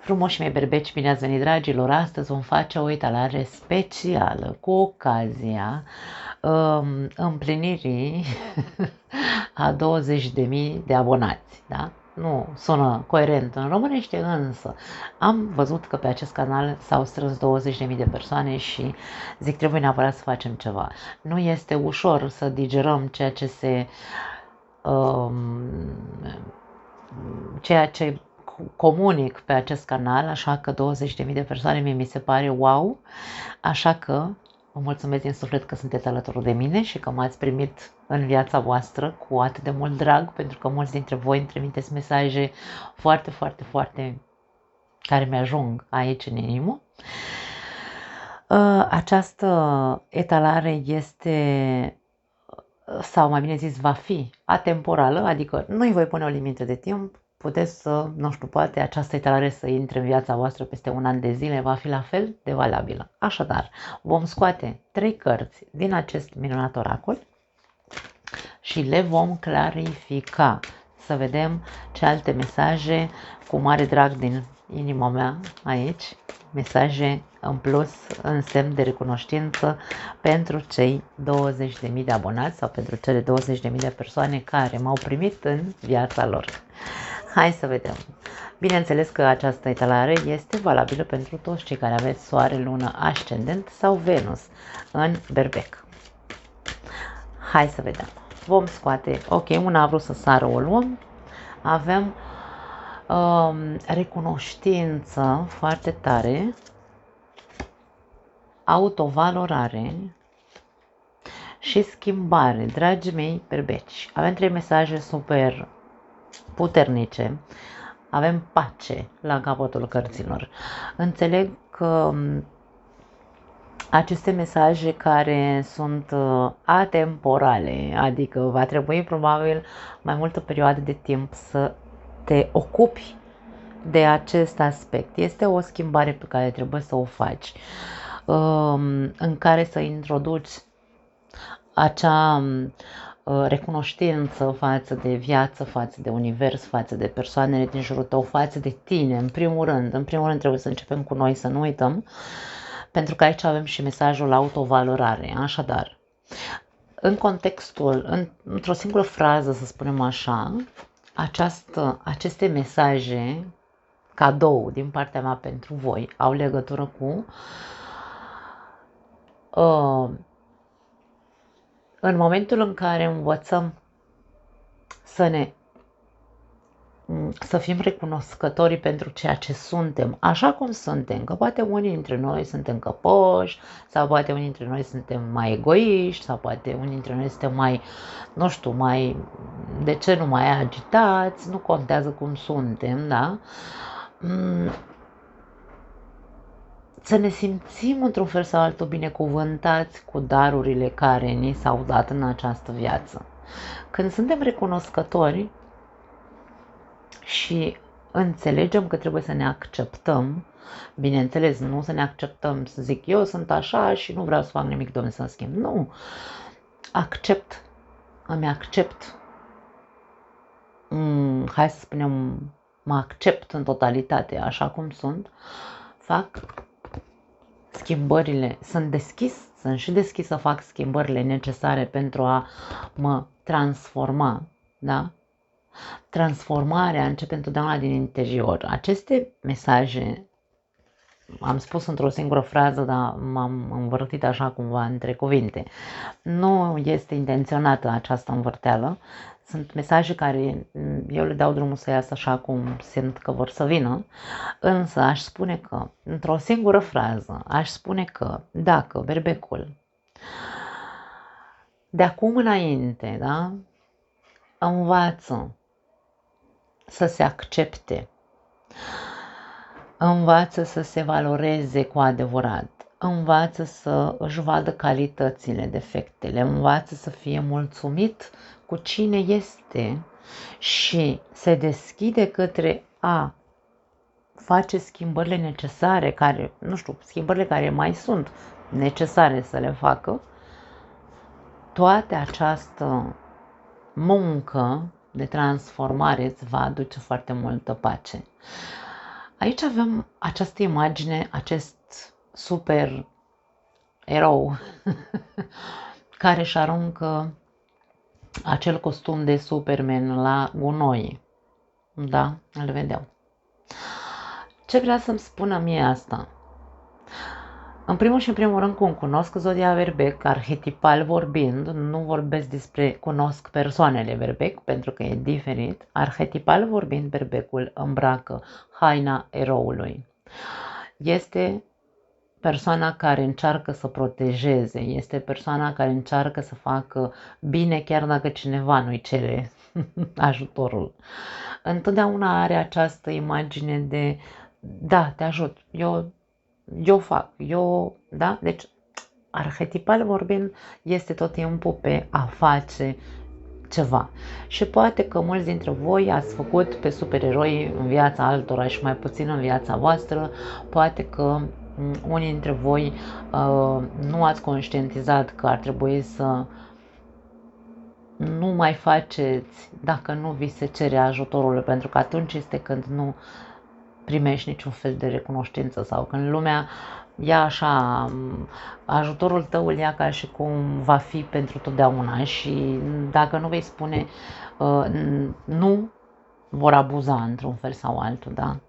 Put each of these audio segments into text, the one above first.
Frumoși mei berbeci, bine ați venit, dragilor! Astăzi vom face o etalare specială cu ocazia împlinirii a 20.000 de abonați, da? Nu sună coerent în românește, însă am văzut că pe acest canal s-au strâns 20.000 de persoane și zic, trebuie neapărat să facem ceva. Nu este ușor să digerăm ceea ce comunic pe acest canal, așa că 20.000 de persoane mi se pare wow, așa că vă mulțumesc din suflet că sunteți alături de mine și că m-ați primit în viața voastră cu atât de mult drag, pentru că mulți dintre voi îmi trimiteți mesaje foarte care mi-ajung aici în inimă. Această etalare este, sau mai bine zis, va fi atemporală, adică nu îi voi pune o limită de timp. Puteți să, nu știu, poate această etalare să intre în viața voastră peste un an de zile, va fi la fel de valabilă. Așadar, vom scoate 3 cărți din acest minunat oracol și le vom clarifica. Să vedem ce alte mesaje, cu mare drag din inima mea aici, mesaje în plus, în semn de recunoștință pentru cei 20.000 de abonați sau pentru cele 20.000 de persoane care m-au primit în viața lor. Hai să vedem. Bineînțeles că această etalare este valabilă pentru toți cei care aveți soare, lună, ascendent sau Venus în berbec. Hai să vedem. Vom scoate, ok, una a vrut să sară, o luăm. Avem recunoștință foarte tare, autovalorare și schimbare. Dragii mei berbeci, avem 3 mesaje super puternice. Avem pace la capătul cărților. Înțeleg că aceste mesaje care sunt atemporale, adică va trebui probabil mai multă perioadă de timp să te ocupi de acest aspect. Este o schimbare pe care trebuie să o faci, în care să introduci acea recunoștință față de viață, față de univers, față de persoanele din jurul tău, față de tine, în primul rând trebuie să începem cu noi, să nu uităm, pentru că aici avem și mesajul autovalorare. Așadar, în contextul, într-o singură frază, să spunem așa, aceste mesaje cadou din partea mea pentru voi au legătură cu în momentul în care învățăm să fim recunoscători pentru ceea ce suntem, așa cum suntem, că poate unii dintre noi suntem căpoși, sau poate unii dintre noi suntem mai egoiști, sau poate unii dintre noi suntem mai, nu știu, de ce nu mai agitați, nu contează cum suntem, da? Să ne simțim într-un fel sau altul binecuvântați cu darurile care ni s-au dat în această viață. Când suntem recunoscători și înțelegem că trebuie să ne acceptăm, bineînțeles, nu să ne acceptăm, să zic eu sunt așa și nu vreau să fac nimic, Doamne, să-mi schimb. Nu, îmi accept, hai să spunem, mă accept în totalitate, așa cum sunt, fac schimbările, sunt și deschis să fac schimbările necesare pentru a mă transforma, da? Transformarea începe întotdeauna din interior. Aceste mesaje, am spus într-o singură frază, dar m-am învârtit așa cumva între cuvinte. Nu este intenționată această învârteală. Sunt mesaje care eu le dau drumul să iasă așa cum simt că vor să vină, însă aș spune că, într-o singură frază, aș spune că dacă berbecul de acum înainte, da, învață să se accepte, învață să se valoreze cu adevărat, învață să își vadă calitățile, defectele, învață să fie mulțumit cu cine este și se deschide către a face schimbările necesare, schimbările care mai sunt necesare să le facă, toată această muncă de transformare îți va aduce foarte multă pace. Aici avem această imagine, acest super erou care își aruncă acel costum de Superman la gunoi. Da, îl vedeau. Ce vrea să-mi spună mie asta? În primul și în primul rând, cum cunosc zodia Berbec, arhetipal vorbind, nu vorbesc despre cunosc persoanele Berbec, pentru că e diferit, arhetipal vorbind, Berbecul îmbracă haina eroului. Este persoana care încearcă să protejeze, este persoana care încearcă să facă bine chiar dacă cineva nu-i cere ajutorul. Întotdeauna are această imagine de, da, te ajut, eu fac, da? Deci, arhetipal vorbind, este tot timpul pe a face ceva. Și poate că mulți dintre voi ați făcut pe supereroi în viața altora și mai puțin în viața voastră, poate că unii dintre voi nu ați conștientizat că ar trebui să nu mai faceți dacă nu vi se cere ajutorul, pentru că atunci este când nu primești niciun fel de recunoștință sau când lumea ia așa, ajutorul tău îl ia ca și cum va fi pentru totdeauna și dacă nu vei spune nu, vor abuza într-un fel sau altul, da?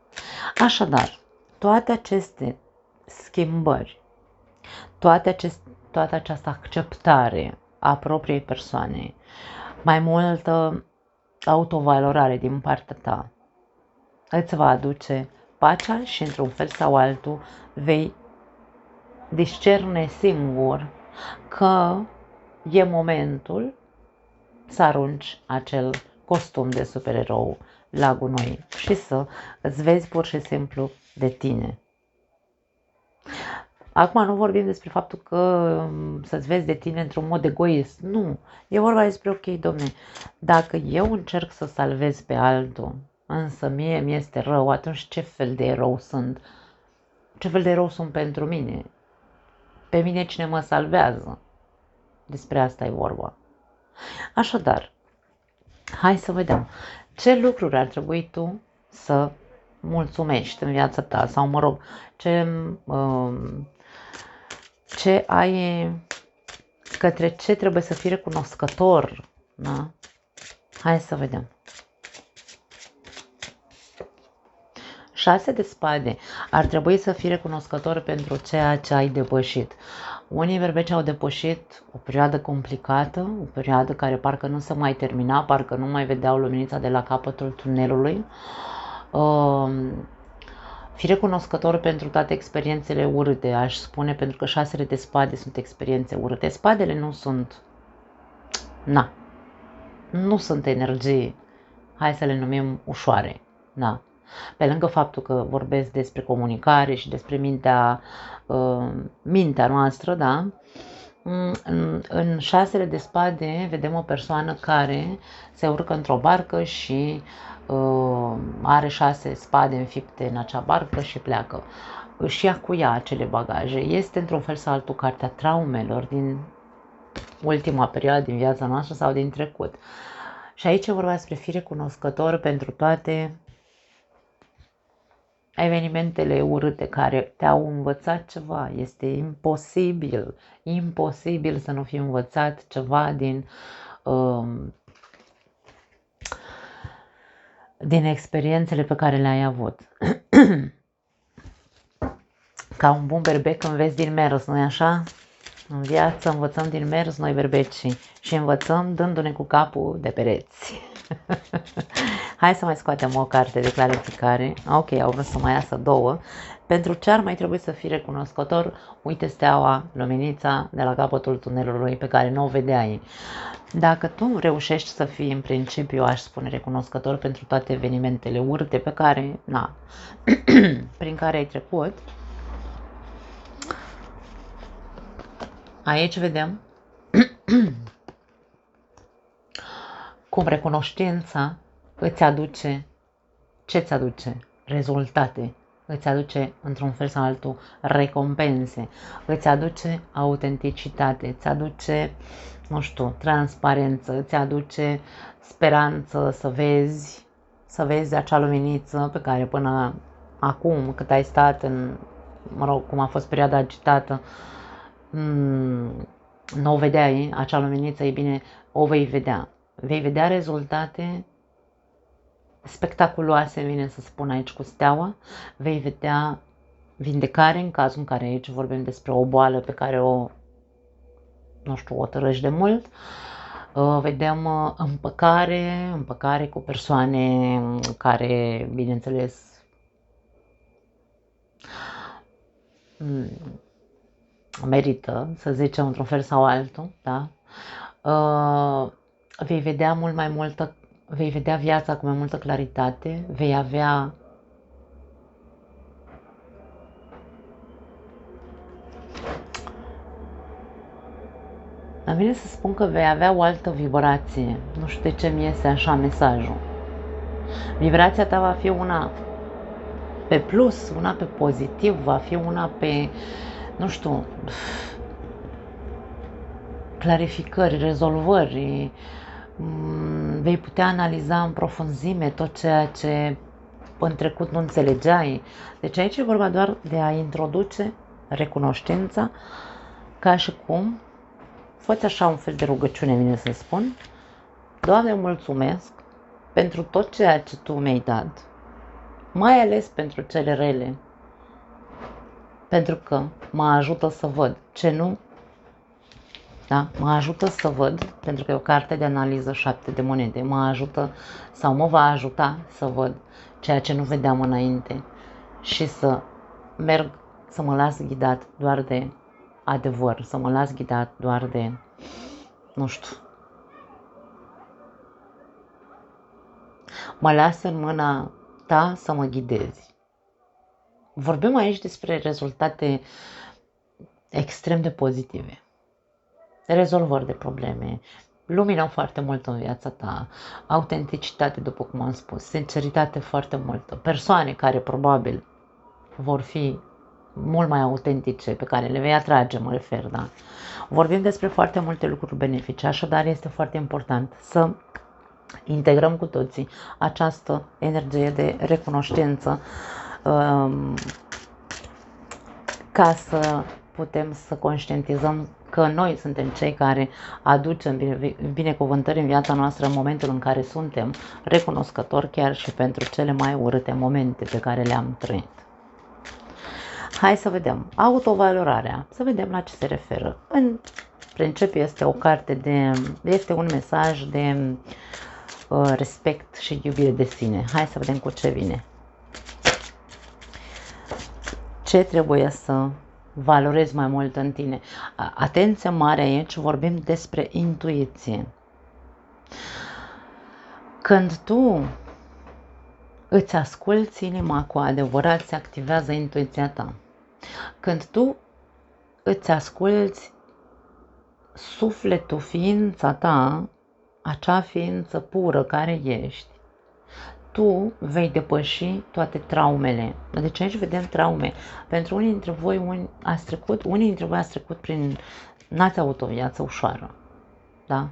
Așadar, toate aceste schimbări, toată această acceptare a propriei persoane, mai multă autovalorare din partea ta, îți va aduce pacea și într-un fel sau altul vei discerne singur că e momentul să arunci acel costum de supererou la gunoi și să îți vezi pur și simplu de tine. Acum nu vorbim despre faptul că să-ți vezi de tine într-un mod egoist. Nu. E vorba despre, ok, domne, dacă eu încerc să salvez pe altul, însă mie mi-este rău, atunci ce fel de erou sunt? Ce fel de erou sunt pentru mine? Pe mine cine mă salvează? Despre asta e vorba. Așadar, hai să vedem ce lucruri ar trebui tu să mulțumești în viața ta sau, mă rog, ce ai, către ce trebuie să fii recunoscător, da? Hai să vedem. 6 de spade. Ar trebui să fii recunoscător pentru ceea ce ai depășit. Unii berbeci au depășit o perioadă complicată, o perioadă care parcă nu se mai termina, parcă nu mai vedeau luminița de la capătul tunelului. Fii recunoscător pentru toate experiențele urâte, aș spune, pentru că 6 de spade sunt experiențe urâte. Spadele nu sunt, nu sunt energii, hai să le numim ușoare, Pe lângă faptul că vorbesc despre comunicare și despre mintea noastră, da? În 6 de spade vedem o persoană care se urcă într-o barcă și are 6 spade înfipte în acea barcă și pleacă. Își ia cu ea acele bagaje. Este într-un fel sau altul cartea traumelor din ultima perioadă din viața noastră sau din trecut. Și aici vorba despre fi recunoscător pentru toate evenimentele urâte care te-au învățat ceva. Este imposibil să nu fi învățat ceva din experiențele pe care le-ai avut. Ca un bun berbec înveți din mers, nu-i așa? În viață învățăm din mers noi berbecii și învățăm dându-ne cu capul de pereți. Hai să mai scoatem o carte de clarificare. Ok, au vrut să mai iasă 2. Pentru ce ar mai trebui să fii recunoscător? Uite steaua, luminița de la capătul tunelului pe care nu o vedeai. Dacă tu reușești să fii în principiu, aș spune, recunoscător pentru toate evenimentele urte pe care, prin care ai trecut, aici vedem cum recunoștința îți aduce, ce îți aduce? Rezultate, îți aduce într-un fel sau altul recompense, îți aduce autenticitate, îți aduce, nu știu, transparență, îți aduce speranță să vezi acea luminiță pe care până acum cât ai stat în, mă rog, cum a fost perioada agitată, nu o vedeai, acea luminiță, e bine, o vei vedea. Vei vedea rezultate spectaculoase, vine să spun aici cu steaua, vei vedea vindecare în cazul în care aici vorbim despre o boală pe care o, nu știu, o tărăși de mult. Vedem împăcare cu persoane care, bineînțeles, merită, să zicem, într-un fel sau altul, da? Vei vedea mult mai multă, vei vedea viața cu mai multă claritate, vei avea Îmi vine să spun că vei avea o altă vibrație. Nu știu de ce mi iese așa mesajul. Vibrația ta va fi una pe plus, una pe pozitiv, va fi una pe, nu știu, clarificări, rezolvări. Vei putea analiza în profunzime tot ceea ce în trecut nu înțelegeai. Deci aici e vorba doar de a introduce recunoștința, ca și cum fă-ți așa un fel de rugăciune, vine să spun: Doamne, mulțumesc pentru tot ceea ce Tu mi-ai dat, mai ales pentru cele rele, pentru că mă ajută să văd ce nu, da? Mă ajută să văd, pentru că e o carte de analiză 7 de monede, mă ajută sau mă va ajuta să văd ceea ce nu vedeam înainte și să merg, să mă las ghidat doar de adevăr, să mă las ghidat doar de, nu știu, mă las în mâna Ta să mă ghidezi. Vorbim aici despre rezultate extrem de pozitive, rezolvări de probleme, lumină foarte mult în viața ta, autenticitate, după cum am spus, sinceritate foarte multă, persoane care probabil vor fi mult mai autentice, pe care le vei atrage, mă refer, da? Vorbim despre foarte multe lucruri benefice, așadar este foarte important să integrăm cu toții această energie de recunoștință ca să putem să conștientizăm că noi suntem cei care aducem binecuvântări în viața noastră în momentul în care suntem recunoscători chiar și pentru cele mai urâte momente pe care le-am trăit. Hai să vedem autovalorarea, să vedem la ce se referă. În principiu este un mesaj de respect și iubire de sine. Hai să vedem cu ce vine. Ce trebuie să valorezi mai mult în tine? Atenție mare aici, vorbim despre intuiție. Când tu îți asculți inima cu adevărat, se activează intuiția ta. Când tu îți asculți sufletul, ființa ta, acea ființă pură care ești, tu vei depăși toate traumele. Deci aici vedem traume. Pentru unii dintre voi, unii dintre voi ați trecut prin, n-ați avut o viață ușoară. Da?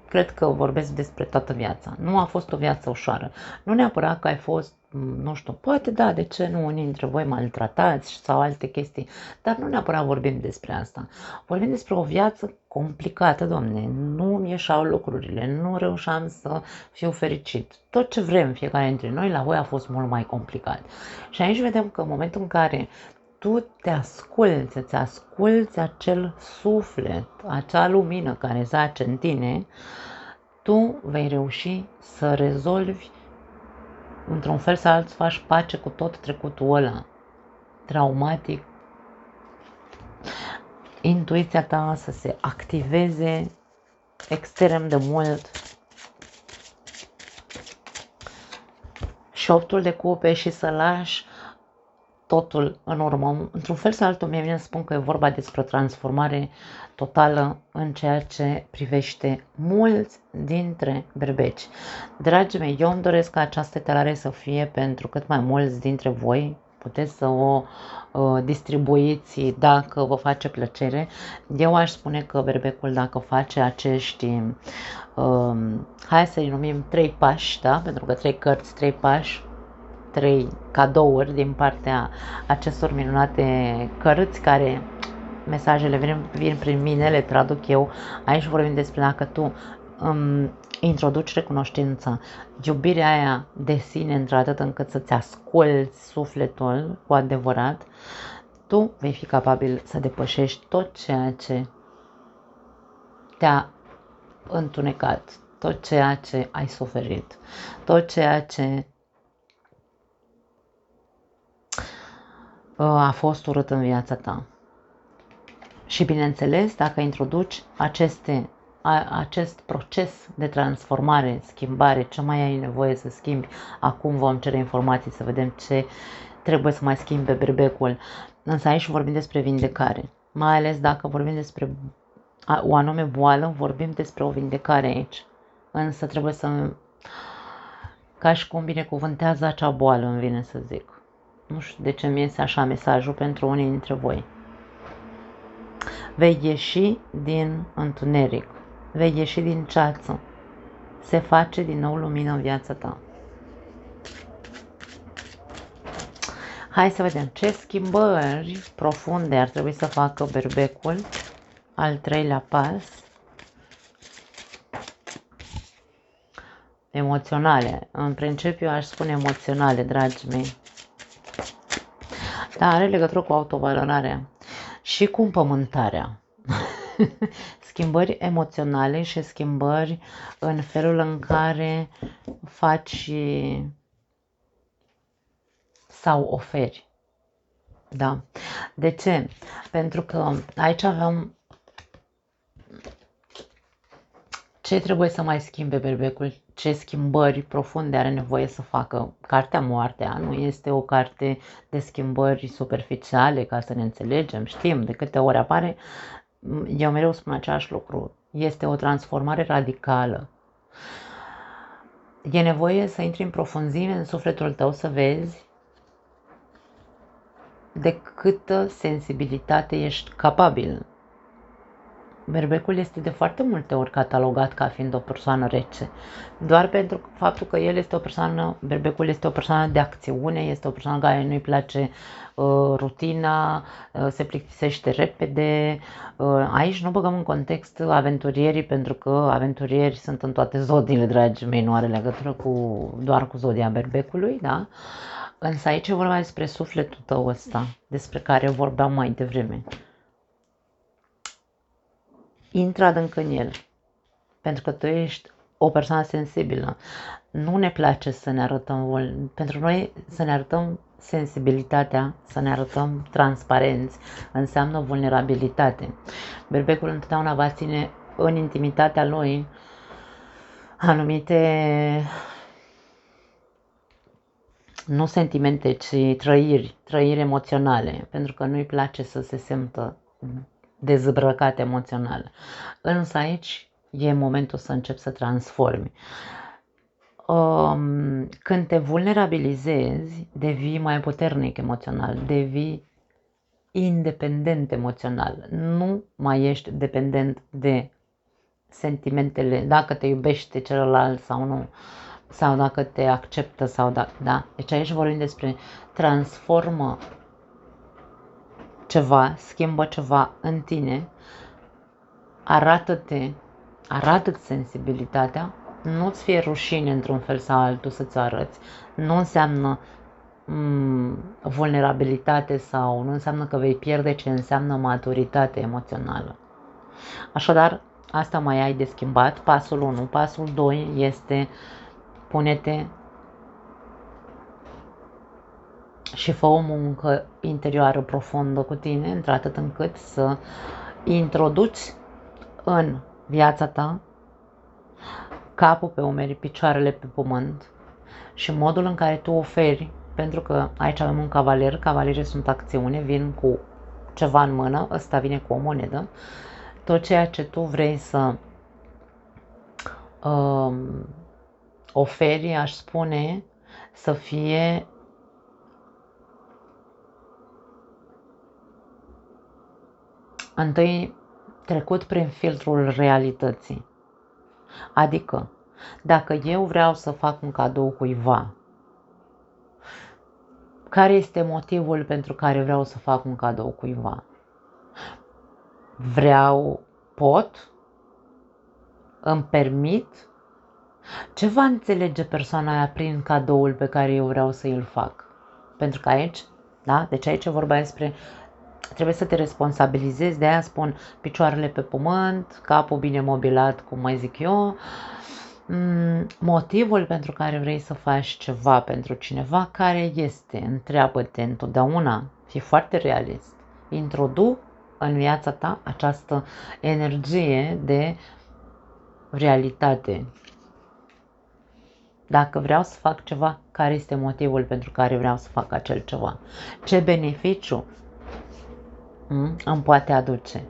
Cred că vorbesc despre toată viața. Nu a fost o viață ușoară. Nu neapărat că ai fost, nu știu, poate da, de ce nu, unii dintre voi maltratați sau alte chestii, dar nu neapărat vorbim despre asta. Vorbim despre o viață complicată, Doamne, nu ieșeau lucrurile, nu reușeam să fiu fericit. Tot ce vrem fiecare dintre noi, la voi a fost mult mai complicat. Și aici vedem că în momentul în care tu te asculți, îți asculți acel suflet, acea lumină care zace în tine, tu vei reuși să rezolvi, într-un fel sau altul, să faci pace cu tot trecutul ăla traumatic, intuiția ta să se activeze extrem de mult. Și 8 de cupe și să lași totul în urmă. Într-un fel sau altul, mie vine să spun că e vorba despre o transformare totală în ceea ce privește mulți dintre berbeci. Dragii mei, eu îmi doresc ca această etalare să fie pentru cât mai mulți dintre voi. Puteți să o distribuiți dacă vă face plăcere. Eu aș spune că berbecul, dacă face acești, hai să-i numim 3 pași, da? Pentru că 3 cărți, 3 pași, 3 cadouri din partea acestor minunate cărți care mesajele vin prin mine, le traduc eu. Aici vorbim despre dacă tu introduci recunoștința, iubirea aia de sine într-atât încât să-ți asculți sufletul cu adevărat, tu vei fi capabil să depășești tot ceea ce te-a întunecat, tot ceea ce ai suferit, tot ceea ce a fost urât în viața ta. Și bineînțeles, dacă introduci acest proces de transformare, schimbare, ce mai ai nevoie să schimbi, acum vom cere informații să vedem ce trebuie să mai schimbe berbecul. Însă aici vorbim despre vindecare, mai ales dacă vorbim despre o anume boală, vorbim despre o vindecare aici. Însă trebuie să, ca și cum binecuvântează acea boală, îmi vine să zic. Nu știu de ce mi iese așa mesajul pentru unii dintre voi. Vei ieși din întuneric, vei ieși din ceață, se face din nou lumină în viața ta. Hai să vedem ce schimbări profunde ar trebui să facă berbecul, al 3-lea pas. Emoționale, în principiu aș spune emoționale, dragii mei. Dar are legătură cu autovalorarea și cu împământarea. Schimbări emoționale și schimbări în felul în care faci sau oferi. Da. De ce? Pentru că aici aveam ce trebuie să mai schimbe berbecul, ce schimbări profunde are nevoie să facă. Cartea Moartea nu este o carte de schimbări superficiale, ca să ne înțelegem, știm de câte ori apare. Eu mereu spun același lucru, este o transformare radicală. E nevoie să intri în profunzime în sufletul tău să vezi de câtă sensibilitate ești capabil. Berbecul este de foarte multe ori catalogat ca fiind o persoană rece. Doar pentru faptul că el este o persoană, berbecul este o persoană de acțiune, este o persoană care nu-i place rutina, se plictisește repede. Aici nu băgăm în context aventurierii, pentru că aventurieri sunt în toate zodiile, dragii mei, nu are legătură doar cu zodia berbecului, da? Însă aici e vorba despre sufletul tău ăsta, despre care vorbeam mai devreme. Intră adânc în el, pentru că tu ești o persoană sensibilă. Nu ne place să ne arătăm, pentru noi să ne arătăm sensibilitatea, să ne arătăm transparenți, înseamnă vulnerabilitate. Berbecul întotdeauna va ține în intimitatea lui anumite, nu sentimente, ci trăiri emoționale, pentru că nu-i place să se simtă dezbrăcat emoțional. Însă aici e momentul să începi să transformi. Când te vulnerabilizezi, devii mai puternic emoțional, devii independent emoțional. Nu mai ești dependent de sentimentele, dacă te iubește celălalt sau nu, sau dacă te acceptă sau da. Deci aici vorbim despre transformă ceva, schimbă ceva în tine, arată-ți sensibilitatea, nu-ți fie rușine într-un fel sau altul să-ți arăți. Nu înseamnă vulnerabilitate sau nu înseamnă că vei pierde, ce înseamnă maturitate emoțională. Așadar, asta mai ai de schimbat, pasul 1. Pasul 2 este pune-te și fă o muncă interioară profundă cu tine, într-atât încât să introduci în viața ta capul pe umeri, picioarele pe pământ și modul în care tu oferi, pentru că aici avem un cavaler, cavalerii sunt acțiune, vin cu ceva în mână, ăsta vine cu o monedă, tot ceea ce tu vrei să oferi, aș spune, să fie întâi trecut prin filtrul realității. Adică, dacă eu vreau să fac un cadou cuiva Care este motivul pentru care vreau să fac un cadou cuiva? Vreau, pot, îmi permit? Ce va înțelege persoana aia prin cadoul pe care eu vreau să îl fac? Pentru că aici, da? Deci aici e vorba despre, trebuie să te responsabilizezi, de aia spun picioarele pe pământ, capul bine mobilat, cum mai zic eu, motivul pentru care vrei să faci ceva pentru cineva, care este? Întreabă-te întotdeauna, fii foarte realist, introdu în viața ta această energie de realitate. Dacă vreau să fac ceva, care este motivul pentru care vreau să fac acel ceva? Ce beneficiu îmi poate aduce?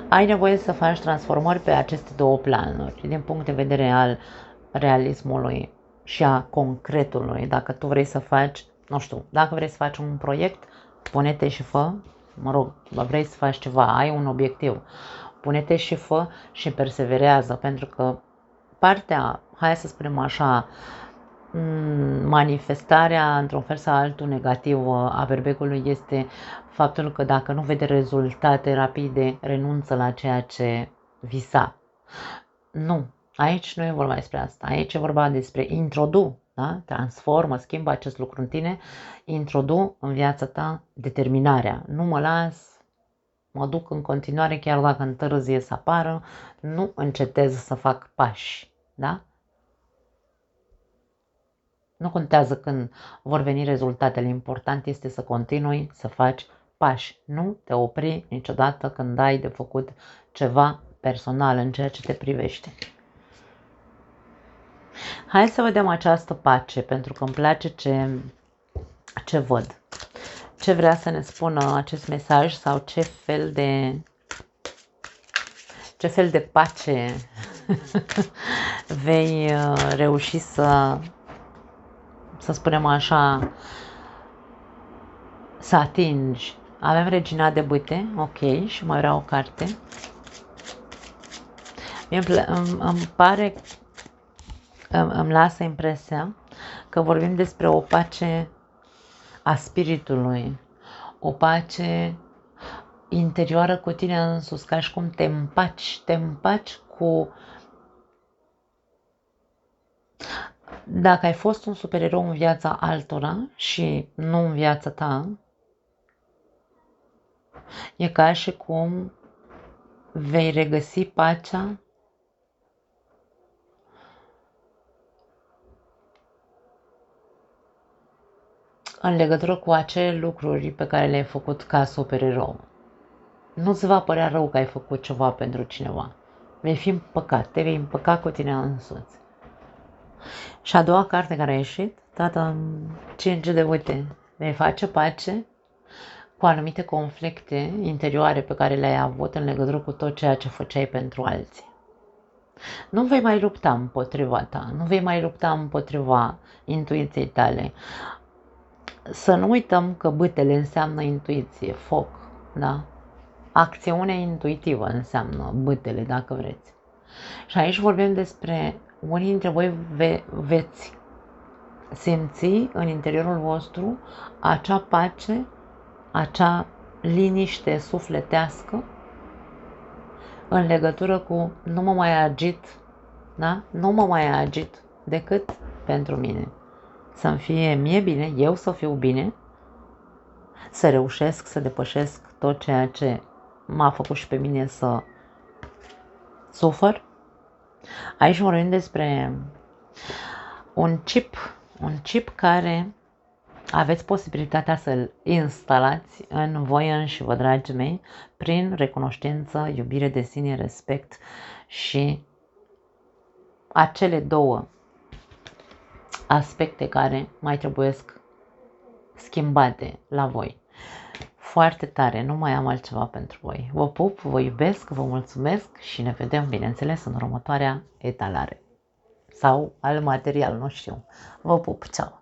Ai nevoie să faci transformări pe aceste două planuri, din punct de vedere al realismului și a concretului. Dacă tu vrei să faci, nu știu, dacă vrei să faci un proiect, pune-te și fă, vrei să faci ceva, ai un obiectiv, pune-te și fă și perseverează, pentru că partea, hai să spunem așa, manifestarea într-un fel sau altul negativă a berbecului este faptul că dacă nu vede rezultate rapide, renunță la ceea ce visa. Nu, aici nu e vorba despre asta, aici e vorba despre introdu, da? Transformă, schimbă acest lucru în tine, introdu în viața ta determinarea. Nu mă las, mă duc în continuare chiar dacă întârzie să apară, nu încetez să fac pași, da? Nu contează când vor veni rezultatele, important este să continui să faci pași. Nu te opri niciodată când ai de făcut ceva personal în ceea ce te privește. Hai să vedem această pace, pentru că îmi place ce văd. Ce vrea să ne spună acest mesaj sau ce fel de pace vei reuși să spunem așa, să atingi. Avem Regina de Bâte, ok, și mai vreau o carte. Îmi pare, îmi lasă impresia că vorbim despre o pace a spiritului, o pace interioară cu tine însuți, ca și cum te împaci cu... Dacă ai fost un supererou în viața altora și nu în viața ta, e ca și cum vei regăsi pacea în legătură cu acele lucruri pe care le-ai făcut ca supererou. Nu-ți va părea rău că ai făcut ceva pentru cineva. Vei fi împăcat, te vei împăca cu tine însuți. Și a doua carte care a ieșit, Tata 5 de Bâte, vei face pace cu anumite conflicte interioare pe care le-ai avut în legătură cu tot ceea ce făceai pentru alții. Nu vei mai lupta împotriva ta, nu vei mai lupta împotriva intuiției tale. Să nu uităm că bâtele înseamnă intuiție, foc, da? Acțiune intuitivă înseamnă bâtele, dacă vreți. Și aici vorbim despre unii dintre voi veți simți în interiorul vostru acea pace, acea liniște sufletească în legătură cu nu mă mai agit, da? Nu mă mai agit decât pentru mine. Să-mi fie mie bine, eu să fiu bine, să reușesc să depășesc tot ceea ce m-a făcut și pe mine să sufăr. Aici vorbim despre un chip care aveți posibilitatea să-l instalați în voi înși vă, dragii mei, prin recunoștință, iubire de sine, respect și acele două aspecte care mai trebuiesc schimbate la voi. Foarte tare, nu mai am altceva pentru voi. Vă pup, vă iubesc, vă mulțumesc și ne vedem, bineînțeles, în următoarea etalare. Sau alt material, nu știu. Vă pup, ceau!